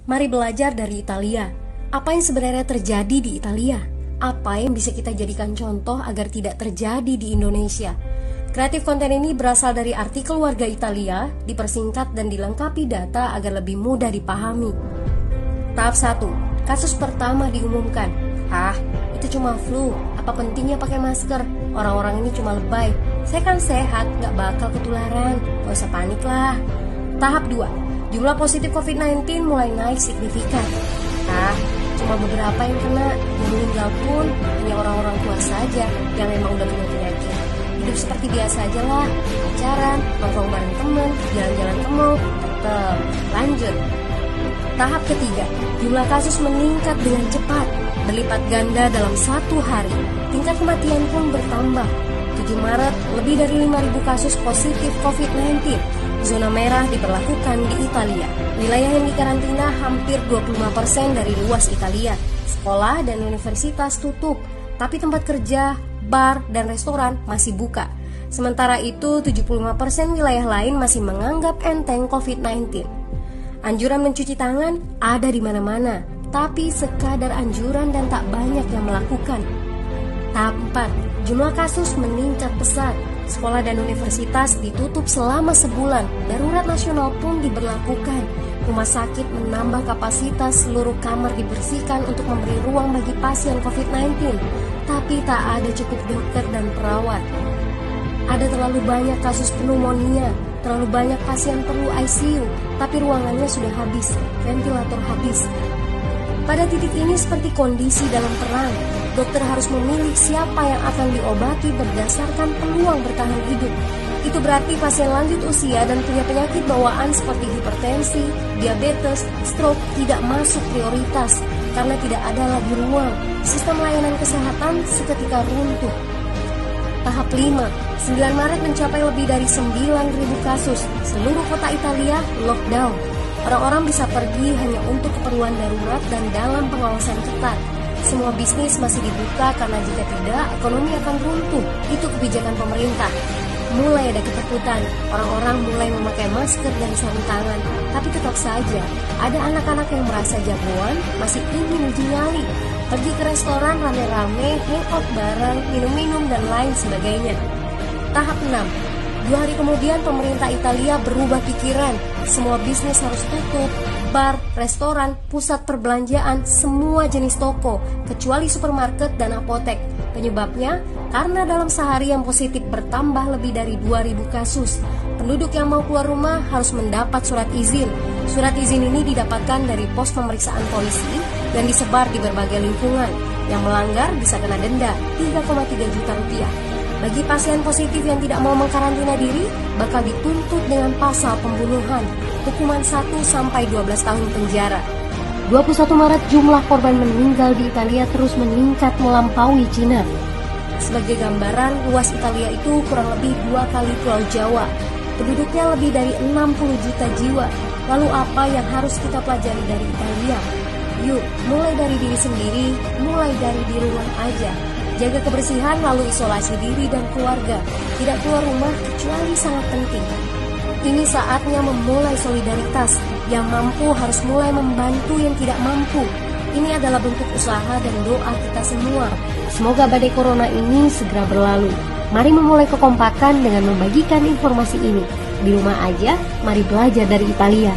Mari belajar dari Italia. Apa yang sebenarnya terjadi di Italia? Apa yang bisa kita jadikan contoh agar tidak terjadi di Indonesia? Kreatif konten ini berasal dari artikel Warga Italia, dipersingkat dan dilengkapi data agar lebih mudah dipahami. Tahap 1. Kasus pertama diumumkan. Itu cuma flu. Apa pentingnya pakai masker? Orang-orang ini cuma lebay. Saya kan sehat, gak bakal ketularan. Gak usah panik lah. Tahap 2. Jumlah positif COVID-19 mulai naik signifikan. Cuma beberapa yang kena. Yang meninggal pun hanya orang-orang tua saja yang emang udah punya penyakit. Hidup seperti biasa aja lah. Pacaran, nongkrong bareng temen, jalan-jalan ke mall. Tetep lanjut. Tahap ketiga, jumlah kasus meningkat dengan cepat, berlipat ganda dalam satu hari. Tingkat kematian pun bertambah. 7 Maret, lebih dari 5.000 kasus positif COVID-19. Zona merah diberlakukan di Italia. Wilayah yang dikarantina hampir 25% dari luas Italia. Sekolah dan universitas tutup, tapi tempat kerja, bar, dan restoran masih buka. Sementara itu, 75% wilayah lain masih menganggap enteng COVID-19. Anjuran mencuci tangan ada di mana-mana, tapi sekadar anjuran dan tak banyak yang melakukan. Tahap 4. Jumlah kasus meningkat pesat. Sekolah dan universitas ditutup selama sebulan. Darurat nasional pun diberlakukan. Rumah sakit menambah kapasitas, seluruh kamar dibersihkan untuk memberi ruang bagi pasien COVID-19. Tapi tak ada cukup dokter dan perawat. Ada terlalu banyak kasus pneumonia, terlalu banyak pasien perlu ICU, tapi ruangannya sudah habis, ventilator habis. Pada titik ini seperti kondisi dalam perang. Dokter harus memilih siapa yang akan diobati berdasarkan peluang bertahan hidup. Itu berarti pasien lanjut usia dan punya penyakit bawaan seperti hipertensi, diabetes, stroke tidak masuk prioritas karena tidak ada lagi ruang. Sistem layanan kesehatan seketika runtuh. Tahap 5. 9 Maret mencapai lebih dari 9.000 kasus. Seluruh kota Italia lockdown. Orang-orang bisa pergi hanya untuk keperluan darurat dan dalam pengawasan ketat. Semua bisnis masih dibuka karena jika tidak, ekonomi akan runtuh. Itu kebijakan pemerintah. Mulai ada ketakutan, orang-orang mulai memakai masker dan sarung tangan. Tapi tetap saja, ada anak-anak yang merasa jagoan, masih ingin uji nyali. Pergi ke restoran rame-rame, hangout bareng, minum-minum, dan lain sebagainya. Tahap 6. 2 hari kemudian pemerintah Italia berubah pikiran. Semua bisnis harus tutup. Bar, restoran, pusat perbelanjaan, semua jenis toko, kecuali supermarket dan apotek. Penyebabnya, karena dalam sehari yang positif bertambah lebih dari 2.000 kasus. Penduduk yang mau keluar rumah harus mendapat surat izin. Surat izin ini didapatkan dari pos pemeriksaan polisi dan disebar di berbagai lingkungan. Yang melanggar bisa kena denda 3,3 juta rupiah. Bagi pasien positif yang tidak mau mengkarantina diri, bakal dituntut dengan pasal pembunuhan, hukuman 1-12 tahun penjara. 21 Maret jumlah korban meninggal di Italia terus meningkat melampaui Cina. Sebagai gambaran, luas Italia itu kurang lebih 2 kali Pulau Jawa. Penduduknya lebih dari 60 juta jiwa. Lalu apa yang harus kita pelajari dari Italia? Yuk, mulai dari diri sendiri, mulai dari di rumah aja. Jaga kebersihan lalu isolasi diri dan keluarga. Tidak keluar rumah kecuali sangat penting. Ini saatnya memulai solidaritas. Yang mampu harus mulai membantu yang tidak mampu. Ini adalah bentuk usaha dan doa kita semua. Semoga badai corona ini segera berlalu. Mari memulai kekompakan dengan membagikan informasi ini. Di rumah aja, mari belajar dari Italia.